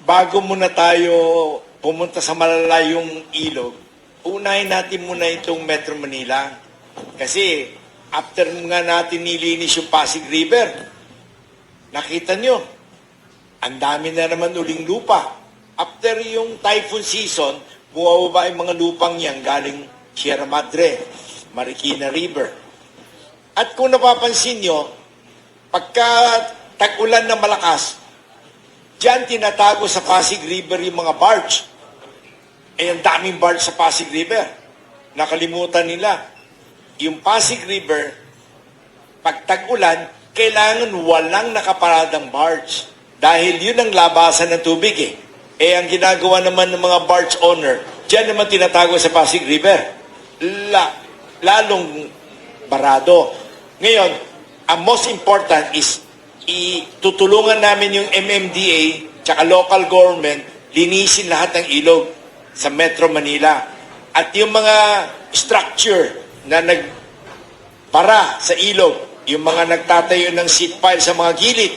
bago muna tayo pumunta sa malalayong ilog, unahin natin muna itong Metro Manila. Kasi after nga natin nilinis yung Pasig River, nakita nyo, ang dami na naman uling lupa. After yung typhoon season, bumababa yung mga lupang yan galing Sierra Madre, Marikina River. At kung napapansin nyo, pagka tag-ulan na malakas, diyan tinatago sa Pasig River yung mga barge. Eh, ang daming barge sa Pasig River. Nakalimutan nila. Yung Pasig River, pag tag-ulan, kailangan walang nakaparadang barge. Dahil yun ang labasan ng tubig eh. Eh, ang ginagawa naman ng mga barge owner, diyan naman tinatago sa Pasig River. Lalong barado. Ngayon, ang most important is itutulungan namin yung MMDA tsaka local government linisin lahat ng ilog sa Metro Manila. At yung mga structure na nagpara sa ilog, yung mga nagtatayo ng seat pile sa mga gilid,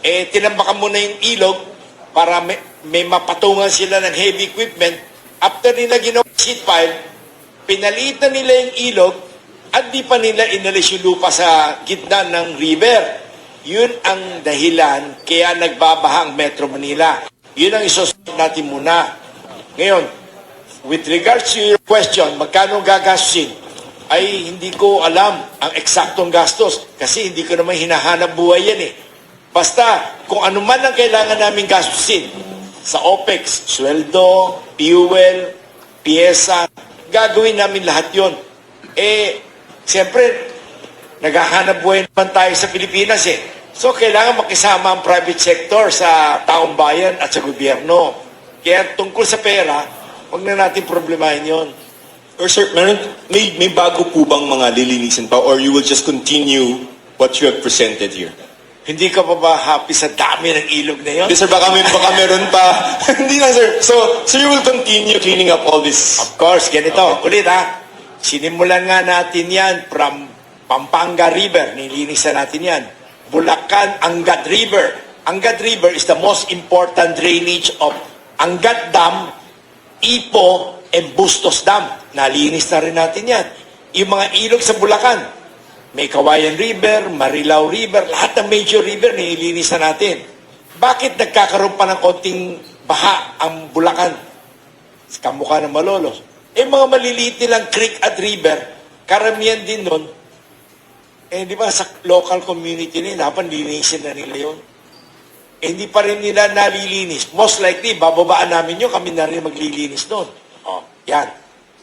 eh tinambakan muna yung ilog para may mapatungan sila ng heavy equipment. After nila ginawa seat pile, pinalitan nila yung ilog at di pa nila inalis yung lupa sa gitna ng river. Yun ang dahilan kaya nagbabaha ang Metro Manila. Yun ang isusunod natin muna. Ngayon, with regards to your question, magkano gagastusin? Ay hindi ko alam ang eksaktong gastos kasi hindi ko naman hinahanap buhay yan eh. Basta kung ano man ang kailangan namin gastusin sa OPEX, sweldo, fuel, piyesa, gagawin namin lahat yon. Eh, siyempre, naghahanap buhay naman tayo sa Pilipinas eh. So, kailangan makisama ang private sector sa taong bayan at sa gobyerno. Kaya tungkol sa pera, huwag na natin problemahin yon. Or sir, may bago po bang mga lilinisin pa or you will just continue what you have presented here? Hindi ka pa ba happy sa dami ng ilog na yon? Hindi sir, baka meron pa. Hindi lang sir. So you will continue cleaning up all this? Of course, ganito. Okay. Ulit ha. Sinimulan nga natin yan from Pampanga River. Nilinisan natin yan. Bulacan, Angat River. Angat River is the most important drainage of Angat Dam, Ipo, and Bustos Dam. Nalinis na rin natin yan. Yung mga ilog sa Bulacan, may Kawayan River, Marilao River, lahat ng major river nililinis na natin. Bakit nagkakaroon pa ng konting baha ang Bulacan? Kamukha ng Malolos. Eh mga maliliit nilang creek at river, karamihan din nun, eh di ba sa local community nila, dapat linisin na nila yun. Eh hindi pa rin nila nalilinis. Most likely, bababaan namin yun, kami na rin maglilinis doon. O, yan.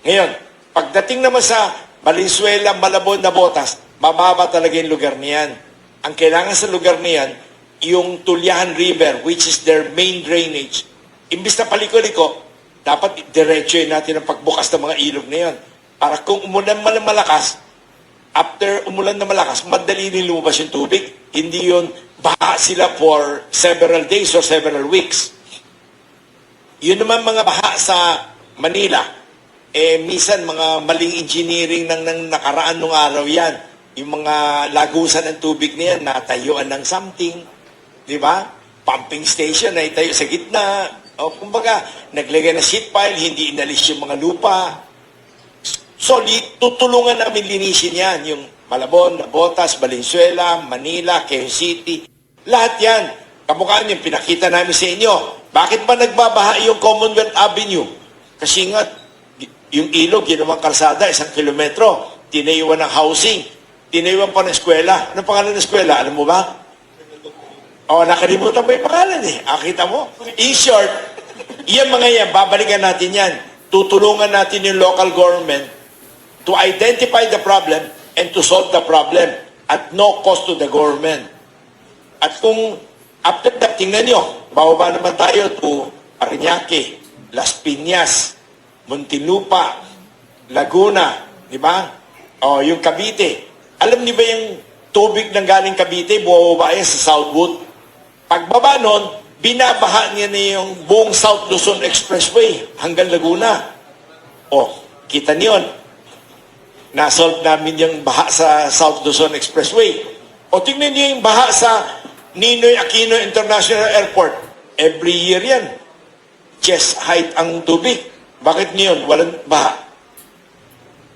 Ngayon, pagdating naman sa Valenzuela, Malabon, Nabotas, mababa talaga yung lugar niyan. Ang kailangan sa lugar niyan, yung Tulyahan River, which is their main drainage. Imbis na paliko-liko, dapat diretsuhin natin ang pagbukas ng mga ilog na yan. Para kung umulan malakas, after umulan na malakas, madali rin lumabas yung tubig. Hindi yun, baha sila for several days or several weeks. Yun naman mga baha sa Manila, eh minsan mga maling engineering ng nakaraan nung araw yan. Yung mga lagusan ng tubig na yan, natayuan ng something, di ba? Pumping station na itayo sa gitna. O kumbaga, naglagay na sheet pile, hindi inalis yung mga lupa. So, tutulungan namin linisin yan. Yung Malabon, Nabotas, Valenzuela, Manila, Quezon City. Lahat yan. Kamukha yung pinakita namin sa inyo. Bakit ba nagbabaha yung Commonwealth Avenue? Kasi nga, yung ilog, ginawang kalsada, 1 kilometro. Tinayuan ng housing. Tinayuan pa ng eskwela. Anong pangalan ng eskwela? Alam mo ba? O, nakalimutan ba yung pangalan eh? Kita mo? In short, yan mga yan, babalikan natin yan. Tutulungan natin yung local government to identify the problem and to solve the problem at no cost to the government. At kung after that, tingnan nyo, bababa naman tayo to Parañaque, Las Piñas, Muntinlupa, Laguna, di ba? O, yung Cavite. Alam niyo ba yung tubig ng galing Cavite, bumababa yan sa Southwood? Pagbaba nun, binabaha niya na yung buong South Luzon Expressway hanggang Laguna. O, kita niyo yun. Nasolve namin yung baha sa South Luzon Expressway. O, tingnan niyo yung baha sa Ninoy Aquino International Airport. Every year yan. Chest height ang tubig. Bakit ngayon? Walang baha.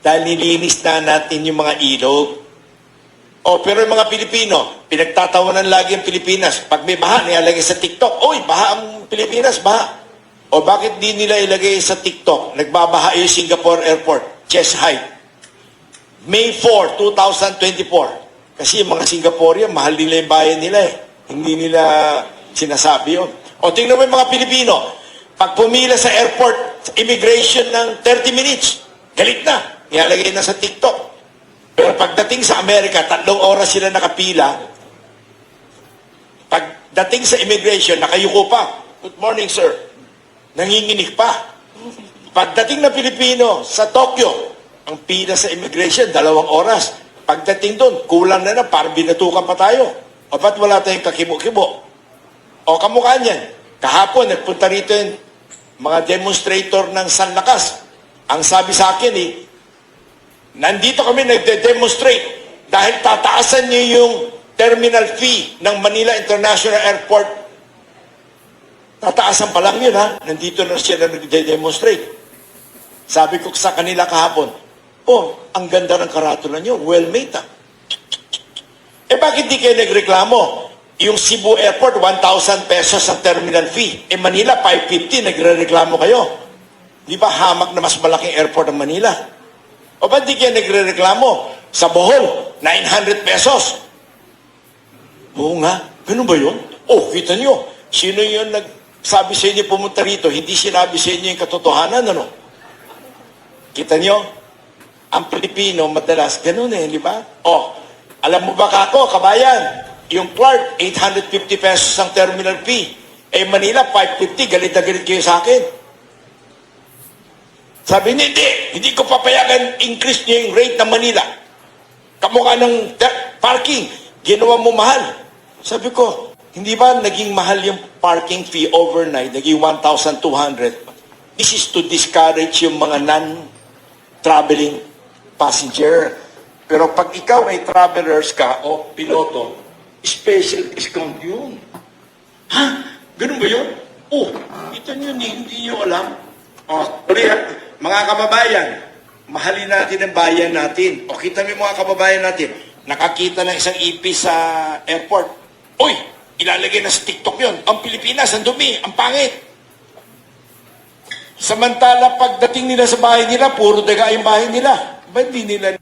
Dahil nilinis na natin yung mga ilog. Pero yung mga Pilipino, pinagtatawanan lagi ang Pilipinas. Pag may baha, nilalagay sa TikTok. Oy, baha ang Pilipinas, baha. Bakit di nila ilagay sa TikTok? Nagbabaha yung Singapore Airport. Chest height. May 4, 2024. Kasi yung mga Singaporean, mahal nila yung bayan nila eh. Hindi nila sinasabi yun. Tingnan mo yung mga Pilipino. Pag pumila sa airport, sa immigration ng 30 minutes, galit na. Ilalagay na sa TikTok. Pero pagdating sa Amerika, 3 oras sila nakapila. Pagdating sa immigration, nakayuko pa. Good morning, sir. Nanginginig pa. Pagdating ng Pilipino sa Tokyo, ang pila sa immigration, 2 oras. Pagdating doon, kulang na parang binatukan pa tayo. Ba't wala tayong kakibo-kibo? Kamukha niyan. Kahapon, nagpunta rito yung mga demonstrator ng San Lakas. Ang sabi sa akin nandito kami nagde-demonstrate dahil tataasan niyo yung terminal fee ng Manila International Airport. Tataasan pa lang yun, ha? Nandito na siya na nagde-demonstrate. Sabi ko sa kanila kahapon, ang ganda ng karatula niyo, well-made, ha? Bakit di kayo nagreklamo? Yung Cebu Airport, 1,000 pesos ang terminal fee. Manila, 550, nagre-reklamo kayo. Di ba hamak na mas malaking airport ang Manila? Ba't di kayo nagre-reklamo? Sa Bohol, 900 pesos. Oo nga, ganun ba yun? Kita nyo, sino yun nagsabi sa inyo pumunta rito, hindi sinabi sa inyo yung katotohanan, ano? Kita nyo? Ang Pilipino, madalas, ganun di ba? Alam mo ba kako, kabayan, yung Clark, 850 pesos ang terminal fee. Manila, 550, galit na galit kayo sa akin. Sabi niya, hindi ko papayagan increase niya yung rate ng Manila. Kamukha ng parking, ginawa mo mahal. Sabi ko, hindi ba naging mahal yung parking fee overnight, naging 1,200? This is to discourage yung mga non-traveling passenger. Pero pag ikaw ay travelers ka o piloto, special discount yun. Ha? Ganun ba yun? Ito nyo, hindi nyo alam. Mga kababayan, mahalin natin ang bayan natin. Kita mo yung mga kababayan natin, nakakita ng isang IP sa airport. Ilalagay na sa TikTok yun. Ang Pilipinas, ang dumi, ang pangit. Samantala, pagdating nila sa bahay nila, puro daga yung bahay nila. Ba't di nila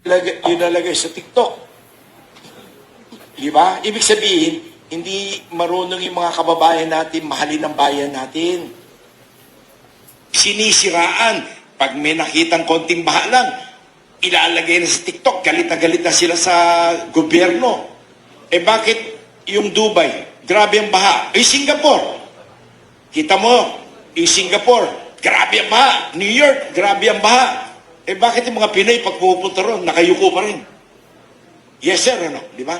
ilalagay sa TikTok? Di ba? Ibig sabihin, hindi marunong yung mga kababayan natin mahalin ang bayan natin. Sinisiraan. Pag may nakitang konting baha lang, ilalagay na sa TikTok, galit na sila sa gobyerno. Bakit yung Dubai, grabe ang baha? Singapore. Kita mo, Singapore, grabe ang baha. New York, grabe ang baha. Bakit yung mga Pinay pag pupunta ron, nakayuko pa rin? Yes sir, di ba?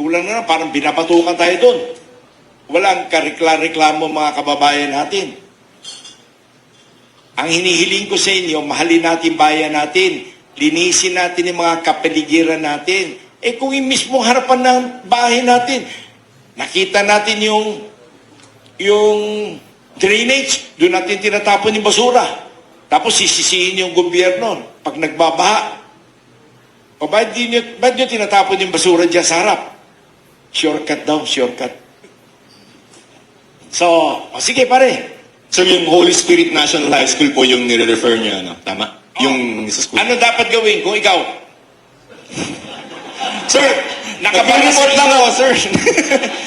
Kulang na parang binabatukan tayo doon. Walang karikla-reklamo mga kababayan natin. Ang hinihiling ko sa inyo, mahalin natin bayan natin. Linisin natin yung mga kapaligiran natin. Kung yung mismong harapan ng bahay natin, nakita natin yung drainage, doon natin tinatapon yung basura. Tapos sisisihin yung gobyerno pag nagbabaha. Ba't nyo tinatapon yung basura dyan sa harap? Shortcut daw, shortcut. Sige pare. So yung Holy Spirit National High School po yung nire-refer niya, Tama? Yung sa school. Ano dapat gawin kung ikaw? Sir, nag-report lang ako, sir.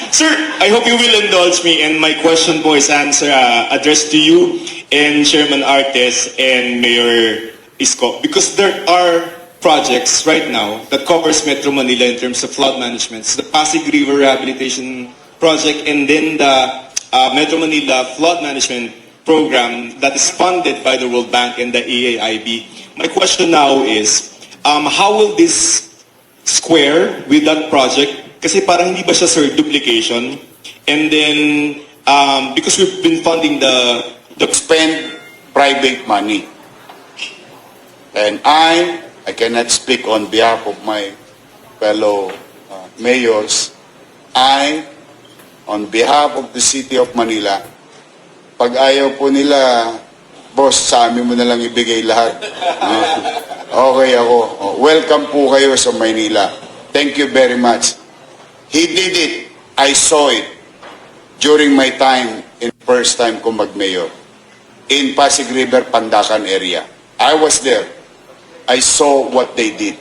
Sir, I hope you will indulge me and my question po is addressed to you and Chairman Artes and Mayor Isko because there are projects right now that covers Metro Manila in terms of flood management. It's the Pasig River Rehabilitation Project and then the Metro Manila Flood Management Program that is funded by the World Bank and the EAIB. My question now is, how will this square with that project? Kasi parang hindi ba siya, sir, duplication? And then, because we've been funding the spend private money. And I cannot speak on behalf of my fellow mayors. On behalf of the City of Manila, Pag ayaw po nila, boss, sa amin mo na lang ibigay lahat. Okay ako. Welcome po kayo sa Maynila. Thank you very much. He did it. I saw it during my time, in first time ko mag-mayor, in Pasig River, Pandacan area. I was there. I saw what they did.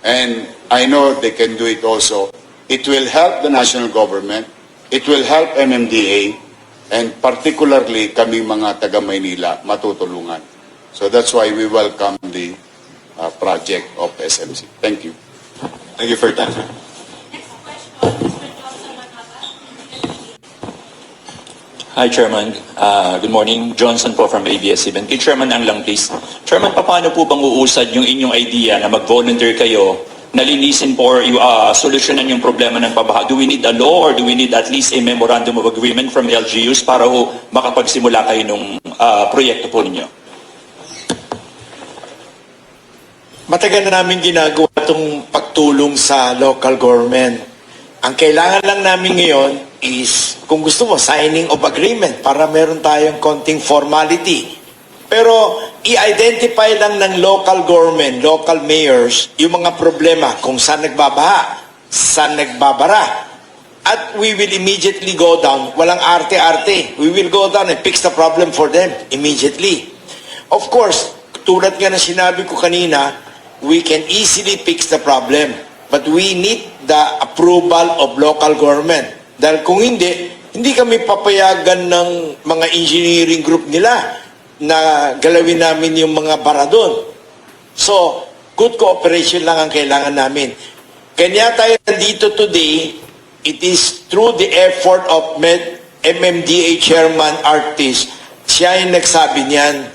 And I know they can do it also. It will help the national government. It will help MMDA. And particularly kami mga taga Maynila matutulungan. So that's why we welcome the project of SMC. Thank you. Thank you for your time. Hi, Chairman. Good morning. Johnson po from ABS-CBN. Kay Chairman ang lang, please. Chairman, paano po bang uusad yung inyong idea na mag-volunteer kayo na linisin po or solusyonan yung problema ng pabaha? Do we need a law or do we need at least a memorandum of agreement from LGUs para ho makapagsimula kayo ng proyekto po ninyo? Matagal na namin ginagawa itong pagtulong sa local government. Ang kailangan lang namin ngayon is, kung gusto mo, signing of agreement para meron tayong konting formality. Pero i-identify lang ng local government, local mayors, yung mga problema kung saan nagbabaha, saan nagbabara. At we will immediately go down. Walang arte-arte. We will go down and fix the problem for them immediately. Of course, tulad nga na sinabi ko kanina, we can easily fix the problem. But we need the approval of local government. Dahil kung hindi kami papayagan ng mga engineering group nila na galawin namin yung mga bara doon. So, good cooperation lang ang kailangan namin. Kanya tayo nandito today, it is through the effort of MMDA Chairman Artis. Siya yung nagsabi niyan,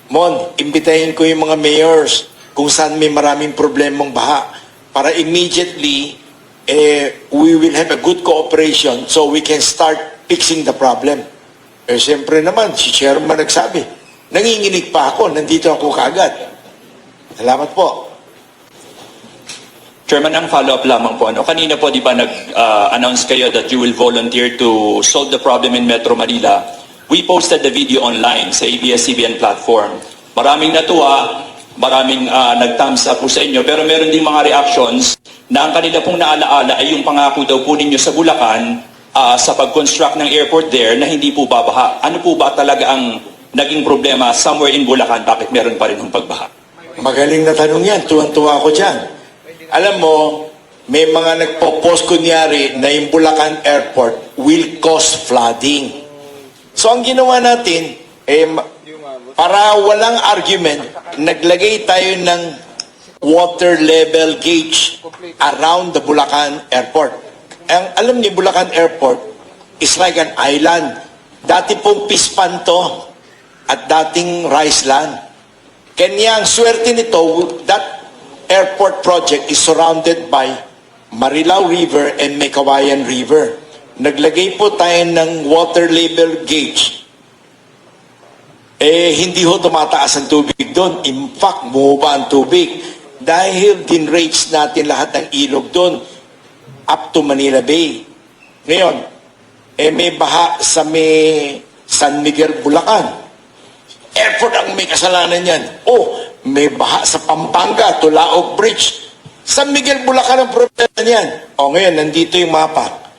Mon, imbitahin ko yung mga mayors kung saan may maraming problemang baha para immediately we will have a good cooperation so we can start fixing the problem. Siyempre naman, si Chairman nagsabi, nanginginig pa ako, nandito ako kagad. Salamat po. Chairman, ang follow-up lamang po. Kanina po, di ba, nag-announce kayo that you will volunteer to solve the problem in Metro Manila. We posted the video online sa ABS-CBN platform. Maraming natuwa, maraming nag-thumbs up po sa inyo, pero meron din mga reactions na ang kanila pong naalaala ay yung pangako daw po ninyo sa Bulacan sa pag-construct ng airport there na hindi po babaha. Ano po ba talaga ang naging problema somewhere in Bulacan? Bakit meron pa rin ng pagbaha? Magaling na tanong yan. Tuwan-tuwa ako dyan. Alam mo, may mga nagpo-post kunyari na yung Bulacan Airport will cause flooding. So ang ginawa natin, para walang argument, naglagay tayo ng water level gauge around the Bulacan Airport. Ang alam niyo, Bulacan Airport is like an island. Dati pong pispan to at dating rice land. Kanya ang swerte nito, that airport project is surrounded by Marilao River and Mekawayan River. Naglagay po tayo ng water level gauge. Hindi ho tumataas ang tubig doon. In fact, bumaba ang tubig. Dahil dinrates natin lahat ng ilog doon up to Manila Bay. Ngayon, may baha sa may San Miguel, Bulacan. Airport ang may kasalanan yan. May baha sa Pampanga, Tulaog Bridge. San Miguel, Bulacan ang problema niyan. Ngayon, nandito yung mapa.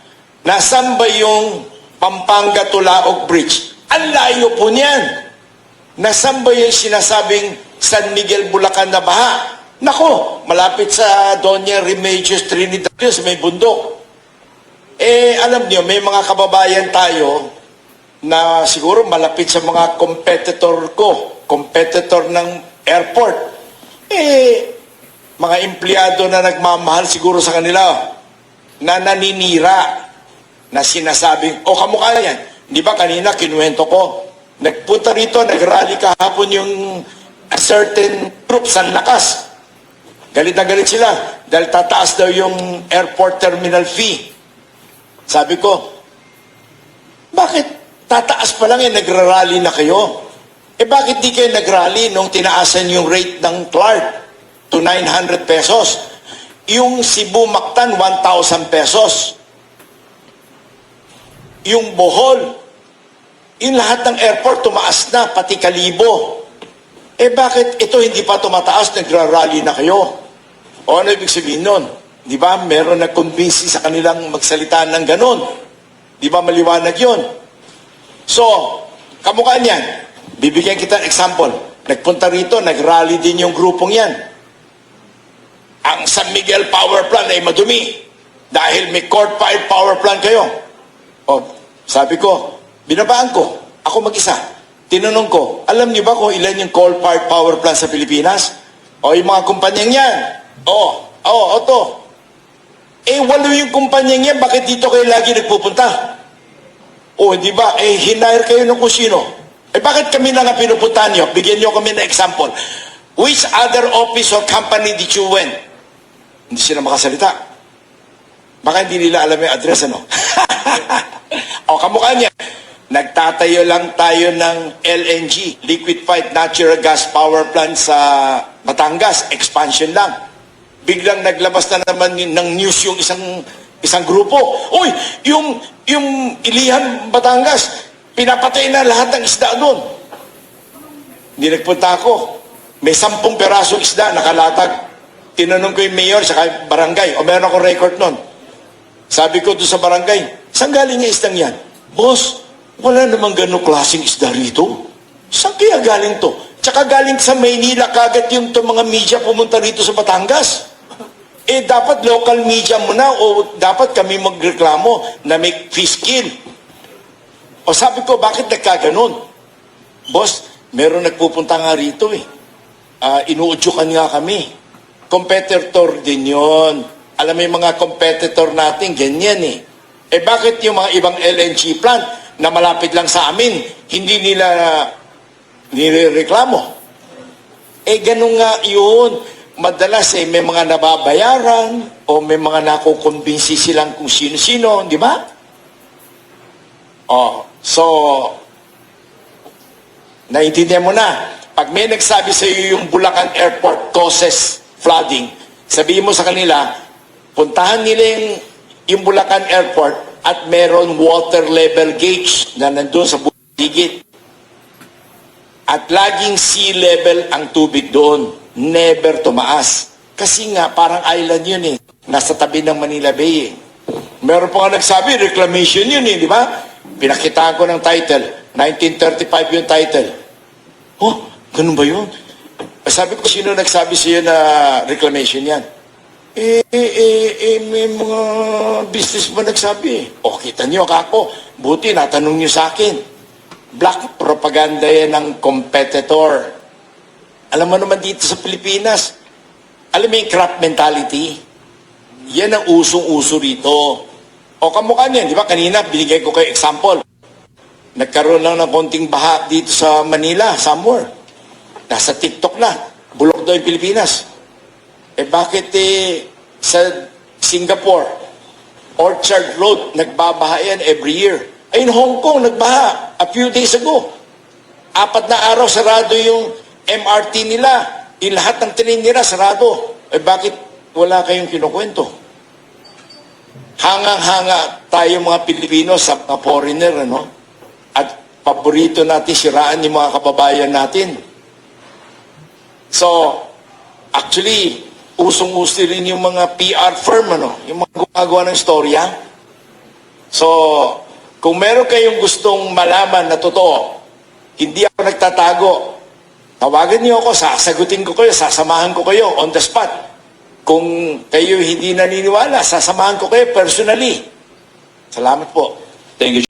Nasaan ba yung Pampanga, Tulaog Bridge? Ang layo po niyan. Nasaan ba yung sinasabing San Miguel, Bulacan na baha? Nako, malapit sa Doña Remedios Trinidad sa may bundok. Alam niyo, may mga kababayan tayo na siguro malapit sa mga competitor ng airport. Mga empleyado na nagmamahal siguro sa kanila na naninira na sinasabing, kamukha yan. Di ba kanina kinuwento ko, nagpunta rito, nag-rally kahapon yung a certain group sa lakas. Galit na galit sila dahil tataas daw yung airport terminal fee. Sabi ko, bakit tataas pa lang nagra-rally na kayo? Bakit di kayo nag-rally nung tinaasan yung rate ng Clark to 900 pesos? Yung Cebu Mactan, 1,000 pesos. Yung Bohol, Yung lahat ng airport tumaas na, pati Kalibo. Eh bakit ito hindi pa tumataas, nagra-rally na kayo? O ano ibig sabihin nun? Di ba, meron nag-convince sa kanilang magsalita ng ganon. Di ba, maliwanag yun? So, kamukha niyan, bibigyan kita ng example. Nagpunta rito, nag-rally din yung grupong yan. Ang San Miguel Power Plant ay madumi dahil may court-fired power plant kayo. O, sabi ko, binabaan ko, ako mag-isa. Tinanong ko, alam niyo ba kung ilan yung coal-fired power plant sa Pilipinas? O, yung mga kumpanyang yan. To. Eh, walo yung kumpanyang yan, bakit dito kayo lagi nagpupunta? O, di ba? Eh, hinire kayo ng kung sino. Eh, bakit kami na nga pinupuntahan niyo? Bigyan niyo kami ng example. Which other office or company did you went? Hindi sila makasalita. Baka hindi nila alam yung address, ano? O, kamukha niya. Nagtatayo lang tayo ng LNG, Liquefied Natural Gas Power Plant sa Batangas, expansion lang. Biglang naglabas na naman ng news yung isang grupo. Uy, yung Ilihan, Batangas, pinapatay na lahat ng isda doon. Hindi nagpunta ako. May 10 perasong isda nakalatag. Tinanong ko yung mayor sa barangay, o meron akong record nun. Sabi ko doon sa barangay, saan galing yung isdang yan? Boss, wala namang ganong klaseng isda rito. Saan kaya galing to? Tsaka galing sa Maynila kagad yung mga media pumunta rito sa Batangas. Eh, dapat local media muna o dapat kami magreklamo na may fish kill. O sabi ko, bakit nagkaganon? Boss, meron nagpupunta nga rito eh. Inuudyukan nga kami. Competitor din yon. Alam mo yung mga competitor natin, ganyan eh. Eh bakit yung mga ibang LNG plant na malapit lang sa amin, hindi nila nireklamo? Eh ganun nga yun. Madalas eh may mga nababayaran o may mga nakukumbinsi silang kung sino-sino, di ba? So, naintindihan mo na. Pag may nagsabi sa iyo yung Bulacan Airport causes flooding, sabihin mo sa kanila, puntahan nila yung Bulacan Airport at meron water level gauge na nandun sa buligid. At laging sea level ang tubig doon. Never tumaas. Kasi nga, parang island yun eh. Nasa tabi ng Manila Bay eh. Meron pa nga nagsabi, reclamation yun eh, di ba? Pinakitaan ko ng title. 1935 yung title. Oh, ganun ba yun? Sabi ko, sino nagsabi siya na reclamation yan? May mga business ba nagsabi eh. O, kita nyo, kako. Buti, natanong nyo sa akin. Black propaganda yan ng competitor. Alam mo naman dito sa Pilipinas, alam mo yung crap mentality? Yan ang usong-uso rito. O kamukha niyan, di ba? Kanina, binigay ko kayo example. Nagkaroon lang ng konting baha dito sa Manila, somewhere. Nasa TikTok na. Bulok daw yung Pilipinas. Eh bakit sa Singapore, Orchard Road, nagbabaha yan every year. Ay, in Hong Kong, nagbaha a few days ago. 4 na araw, sarado yung MRT nila. Yung lahat ng train nila, sarado. Eh bakit wala kayong kinukwento? Hangang-hanga tayo mga Pilipino sa mga foreigner, ano? At paborito natin siraan yung mga kababayan natin. So, actually, usong-uso rin yung mga PR firm, ano? Yung mga gumagawa ng storya. So, kung meron kayong gustong malaman na totoo, hindi ako nagtatago. Tawagan niyo ako, sasagutin ko kayo, sasamahan ko kayo on the spot. Kung kayo hindi naniniwala, sasamahan ko kayo personally. Salamat po. Thank you.